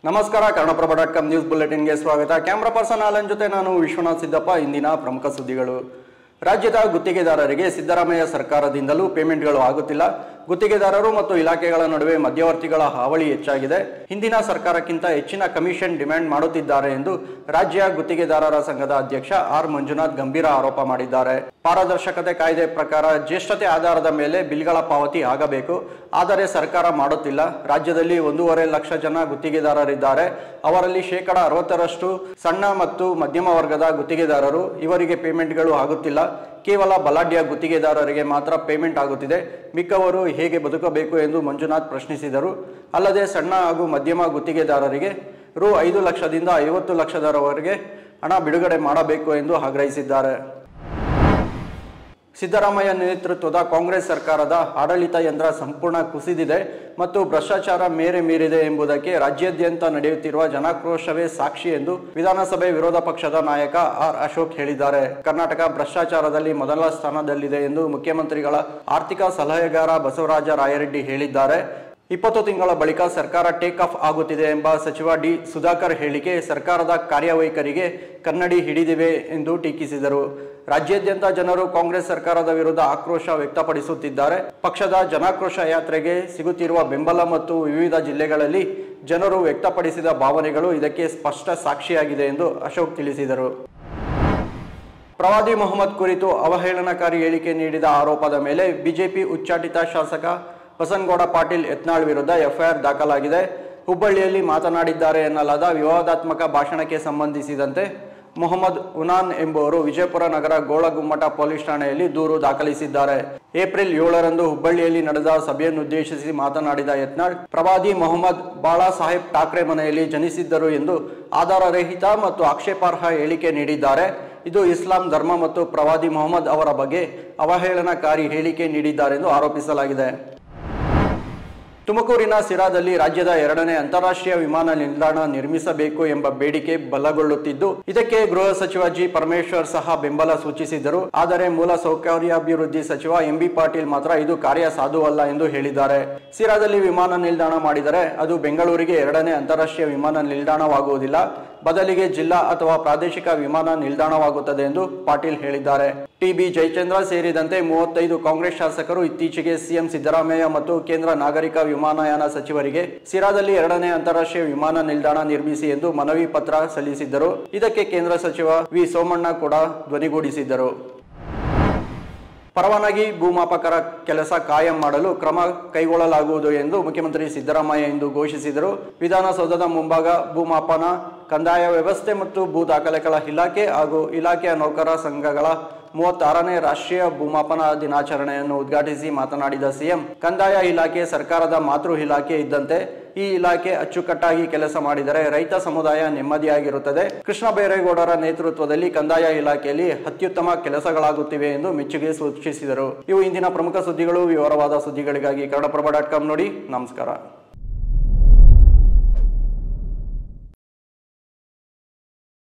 ನಮಸ್ಕಾರ ಕನ್ನಡಪ್ರಭ.com ನ್ಯೂಸ್ ಬುಲೆಟಿನ್ಗೆ ಸ್ವಾಗತ. Camera person Alan ಜೊತೆ ನಾನು ವಿಶ್ವನಾಥ್ ಸಿದ್ದಪ್ಪ. ಇಂದಿನ ಪ್ರಮುಖ ಸುದ್ದಿಗಳು. ರಾಜ್ಯದ ಗುತ್ತಿಗೆದಾರರಿಗೆ ಸಿದ್ದರಾಮಯ್ಯ ಸರ್ಕಾರದಿಂದಲೂ ಪೇಮೆಂಟ್ಗಳು ಆಗುತ್ತಿಲ್ಲ. ಗುತ್ತಿಗೆದಾರರು ಮತ್ತು ಇಲಾಖೆಗಳ ನಡುವೆ ಮಧ್ಯವರ್ತಿಗಳ ಹಾವಳಿ ಹೆಚ್ಚಾಗಿದೆ. ಹಿಂದಿನ ಸರ್ಕಾರಕ್ಕಿಂತ ಹೆಚ್ಚಿನ ಕಮಿಷನ್ ಡಿಮ್ಯಾಂಡ್ ಮಾಡುತ್ತಿದ್ದಾರೆ ಎಂದು ರಾಜ್ಯ ಗುತ್ತಿಗೆದಾರರ ಸಂಘದ ಅಧ್ಯಕ್ಷ ಆರ್ ಮಂಜುನಾಥ್ ಗಂಭೀರ ಆರೋಪ ಮಾಡಿದ್ದಾರೆ. ಪಾರದರ್ಶಕತೆ ಕಾಯ್ದೆ ಪ್ರಕಾರ ಜ್ಯೇಷ್ಠತೆ ಆಧಾರದ ಮೇಲೆ ಬಿಲ್ಗಳ ಪಾವತಿ ಆಗಬೇಕು. ಆದರೆ ಸರ್ಕಾರ ಮಾಡುತ್ತಿಲ್ಲ. ರಾಜ್ಯದಲ್ಲಿ 1.5 ಲಕ್ಷ ಜನ ಗುತ್ತಿಗೆದಾರರಿದ್ದಾರೆ. ಅವರಲ್ಲಿ 60% ಸಣ್ಣ ಮತ್ತು ಮಧ್ಯಮ ವರ್ಗದ ಗುತ್ತಿಗೆದಾರರು. ಇವರಿಗೆ ಪೇಮೆಂಟ್ಗಳು ಆಗುತ್ತಿಲ್ಲ. ಕೇವಲ ಬಲಾಢ್ಯ ಗುತ್ತಿಗೆದಾರರಿಗೆ ಮಾತ್ರ ಪೇಮೆಂಟ್ ಆಗುತ್ತಿದೆ. ಮಿಕ್ಕವರು ಹೇಗೆ ಬದುಕಬೇಕು ಎಂದು ಮಂಜುನಾಥ್ ಪ್ರಶ್ನಿಸಿದರು. ಅಲ್ಲದೆ ಸಣ್ಣ ಹಾಗೂ ಮಧ್ಯಮ ಗುತ್ತಿಗೆದಾರರಿಗೆ ರು 5 ಲಕ್ಷದಿಂದ 50 ಲಕ್ಷದವರೆಗೆ ಹಣ ಬಿಡುಗಡೆ ಮಾಡಬೇಕು ಎಂದು ಆಗ್ರಹಿಸಿದ್ದಾರೆ. ಸಿದ್ದರಾಮಯ್ಯ ನೇತೃತ್ವದ ಕಾಂಗ್ರೆಸ್ ಸರ್ಕಾರದ ಆಡಳಿತ ಯಂತ್ರ ಸಂಪೂರ್ಣ ಕುಸಿದಿದೆ ಮತ್ತು ಭ್ರಷ್ಟಾಚಾರ ಮೇರೆ ಮೀರಿದೆ ಎಂಬುದಕ್ಕೆ ರಾಜ್ಯಾದ್ಯಂತ ನಡೆಯುತ್ತಿರುವ ಜನಾಕ್ರೋಶವೇ ಸಾಕ್ಷಿ ಎಂದು ವಿಧಾನಸಭೆ ವಿರೋಧ ಪಕ್ಷದ ನಾಯಕ ಆರ್ ಅಶೋಕ್ ಹೇಳಿದ್ದಾರೆ. ಕರ್ನಾಟಕ ಭ್ರಷ್ಟಾಚಾರದಲ್ಲಿ ಮೊದಲ ಸ್ಥಾನದಲ್ಲಿದೆ ಎಂದು ಮುಖ್ಯಮಂತ್ರಿಗಳ ಆರ್ಥಿಕ ಸಲಹೆಗಾರ ಬಸವರಾಜ ರಾಯರೆಡ್ಡಿ ಹೇಳಿದ್ದಾರೆ. 20 ತಿಂಗಳ ಬಳಿಕ ಸರ್ಕಾರ ಟೇಕ್ ಆಫ್ ಆಗುತ್ತಿದೆ ಎಂಬ ಸಚಿವ ಡಿ ಸುಧಾಕರ್ ಹೇಳಿಕೆ ಸರ್ಕಾರದ ಕಾರ್ಯವೈಖರಿಗೆ ಕನ್ನಡಿ ಹಿಡಿದಿವೆ ಎಂದು ಟೀಕಿಸಿದರು. ರಾಜ್ಯಾದ್ಯಂತ ಜನರು ಕಾಂಗ್ರೆಸ್ ಸರ್ಕಾರದ ವಿರುದ್ಧ ಆಕ್ರೋಶ ವ್ಯಕ್ತಪಡಿಸುತ್ತಿದ್ದಾರೆ. ಪಕ್ಷದ ಜನಾಕ್ರೋಶ ಯಾತ್ರೆಗೆ ಸಿಗುತ್ತಿರುವ ಬೆಂಬಲ ಮತ್ತು ವಿವಿಧ ಜಿಲ್ಲೆಗಳಲ್ಲಿ ಜನರು ವ್ಯಕ್ತಪಡಿಸಿದ ಭಾವನೆಗಳು ಇದಕ್ಕೆ ಸ್ಪಷ್ಟ ಸಾಕ್ಷಿಯಾಗಿದೆ ಎಂದು ಅಶೋಕ್ ತಿಳಿಸಿದರು. ಪ್ರವಾದಿ ಮೊಹಮ್ಮದ್ ಕುರಿತು ಅವಹೇಳನಕಾರಿ ಹೇಳಿಕೆ ನೀಡಿದ ಆರೋಪದ ಮೇಲೆ ಬಿಜೆಪಿ ಉಚ್ಚಾಟಿತ ಶಾಸಕ ಬಸನಗೌಡ ಪಾಟೀಲ್ ಯತ್ನಾಳ್ ವಿರುದ್ಧ ಎಫ್ಐಆರ್ ದಾಖಲಾಗಿದೆ. ಹುಬ್ಬಳ್ಳಿಯಲ್ಲಿ ಮಾತನಾಡಿದ್ದಾರೆ ಎನ್ನಲಾದ ವಿವಾದಾತ್ಮಕ ಭಾಷಣಕ್ಕೆ ಸಂಬಂಧಿಸಿದಂತೆ ಮೊಹಮ್ಮದ್ ಉನಾನ್ ಎಂಬುವರು ವಿಜಯಪುರ ನಗರ ಗೋಳಗುಮ್ಮಟ ಪೊಲೀಸ್ ಠಾಣೆಯಲ್ಲಿ ದೂರು ದಾಖಲಿಸಿದ್ದಾರೆ. ಏಪ್ರಿಲ್ 7ರಂದು ಹುಬ್ಬಳ್ಳಿಯಲ್ಲಿ ನಡೆದ ಸಭೆಯನ್ನುದ್ದೇಶಿಸಿ ಮಾತನಾಡಿದ ಯತ್ನಾಳ್, ಪ್ರವಾದಿ ಮೊಹಮ್ಮದ್ ಬಾಳಾ ಸಾಹೇಬ್ ಠಾಕ್ರೆ ಮನೆಯಲ್ಲಿ ಜನಿಸಿದ್ದರು ಎಂದು ಆಧಾರರಹಿತ ಮತ್ತು ಆಕ್ಷೇಪಾರ್ಹ ಹೇಳಿಕೆ ನೀಡಿದ್ದಾರೆ. ಇದು ಇಸ್ಲಾಂ ಧರ್ಮ ಮತ್ತು ಪ್ರವಾದಿ ಮೊಹಮ್ಮದ್ ಅವರ ಬಗ್ಗೆ ಅವಹೇಳನಕಾರಿ ಹೇಳಿಕೆ ನೀಡಿದ್ದಾರೆಂದು ಆರೋಪಿಸಲಾಗಿದೆ. ತುಮಕೂರಿನ ಸಿರಾದಲ್ಲಿ ರಾಜ್ಯದ 2ನೇ ಅಂತಾರಾಷ್ಟ್ರೀಯ ವಿಮಾನ ನಿಲ್ದಾಣ ನಿರ್ಮಿಸಬೇಕು ಎಂಬ ಬೇಡಿಕೆ ಬಲಗೊಳ್ಳುತ್ತಿದ್ದು, ಇದಕ್ಕೆ ಗೃಹ ಸಚಿವ ಜಿ ಪರಮೇಶ್ವರ್ ಸಹ ಬೆಂಬಲ ಸೂಚಿಸಿದ್ದರು. ಆದರೆ ಮೂಲ ಸೌಕರ್ಯಾಭಿವೃದ್ಧಿ ಸಚಿವ ಎಂಬಿ ಪಾಟೀಲ್ ಮಾತ್ರ ಇದು ಕಾರ್ಯ ಸಾಧುವಲ್ಲ ಎಂದು ಹೇಳಿದ್ದಾರೆ. ಸಿರಾದಲ್ಲಿ ವಿಮಾನ ನಿಲ್ದಾಣ ಮಾಡಿದರೆ ಅದು ಬೆಂಗಳೂರಿಗೆ 2ನೇ ಅಂತಾರಾಷ್ಟ್ರೀಯ ವಿಮಾನ ನಿಲ್ದಾಣವಾಗುವುದಿಲ್ಲ, ಬದಲಿಗೆ ಜಿಲ್ಲಾ ಅಥವಾ ಪ್ರಾದೇಶಿಕ ವಿಮಾನ ನಿಲ್ದಾಣವಾಗುತ್ತದೆ ಎಂದು ಪಾಟೀಲ್ ಹೇಳಿದ್ದಾರೆ. ಟಿಬಿ ಜಯಚಂದ್ರ ಸೇರಿದಂತೆ 35 ಕಾಂಗ್ರೆಸ್ ಶಾಸಕರು ಇತ್ತೀಚೆಗೆ ಸಿಎಂ ಸಿದ್ದರಾಮಯ್ಯ ಮತ್ತು ಕೇಂದ್ರ ನಾಗರಿಕ ವಿಮಾನಯಾನ ಸಚಿವರಿಗೆ ಸಿರಾದಲ್ಲಿ 2ನೇ ಅಂತಾರಾಷ್ಟ್ರೀಯ ವಿಮಾನ ನಿಲ್ದಾಣ ನಿರ್ಮಿಸಿ ಎಂದು ಮನವಿ ಪತ್ರ ಸಲ್ಲಿಸಿದ್ದರು. ಇದಕ್ಕೆ ಕೇಂದ್ರ ಸಚಿವ ವಿ ಸೋಮಣ್ಣ ಕೂಡ ಧ್ವನಿಗೂಡಿಸಿದ್ದರು. ಪರವಾನಗಿ ಭೂಮಾಪಕರ ಕೆಲಸ ಕಾಯಂ ಮಾಡಲು ಕ್ರಮ ಕೈಗೊಳ್ಳಲಾಗುವುದು ಎಂದು ಮುಖ್ಯಮಂತ್ರಿ ಸಿದ್ದರಾಮಯ್ಯ ಇಂದು ಘೋಷಿಸಿದರು. ವಿಧಾನಸೌಧದ ಮುಂಭಾಗ ಭೂಮಾಪನ, ಕಂದಾಯ ವ್ಯವಸ್ಥೆ ಮತ್ತು ಭೂ ದಾಖಲೆಗಳ ಇಲಾಖೆ ಹಾಗೂ ಇಲಾಖೆಯ ನೌಕರರ ಸಂಘಗಳ 36ನೇ ರಾಷ್ಟ್ರೀಯ ಭೂಮಾಪನ ದಿನಾಚರಣೆಯನ್ನು ಉದ್ಘಾಟಿಸಿ ಮಾತನಾಡಿದ ಸಿಎಂ, ಕಂದಾಯ ಇಲಾಖೆ ಸರ್ಕಾರದ ಮಾತೃ ಇಲಾಖೆ ಇದ್ದಂತೆ. ಈ ಇಲಾಖೆ ಅಚ್ಚುಕಟ್ಟಾಗಿ ಕೆಲಸ ಮಾಡಿದರೆ ರೈತ ಸಮುದಾಯ ನೆಮ್ಮದಿಯಾಗಿರುತ್ತದೆ. ಕೃಷ್ಣ ಬೈರೇಗೌಡರ ನೇತೃತ್ವದಲ್ಲಿ ಕಂದಾಯ ಇಲಾಖೆಯಲ್ಲಿ ಅತ್ಯುತ್ತಮ ಕೆಲಸಗಳಾಗುತ್ತಿವೆ ಎಂದು ಮೆಚ್ಚುಗೆ ಸೂಚಿಸಿದರು. ಇವು ಇಂದಿನ ಪ್ರಮುಖ ಸುದ್ದಿಗಳು. ವಿವರವಾದ ಸುದ್ದಿಗಳಿಗಾಗಿ ಕನ್ನಡಪ್ರಭ.com ನೋಡಿ. ನಮಸ್ಕಾರ.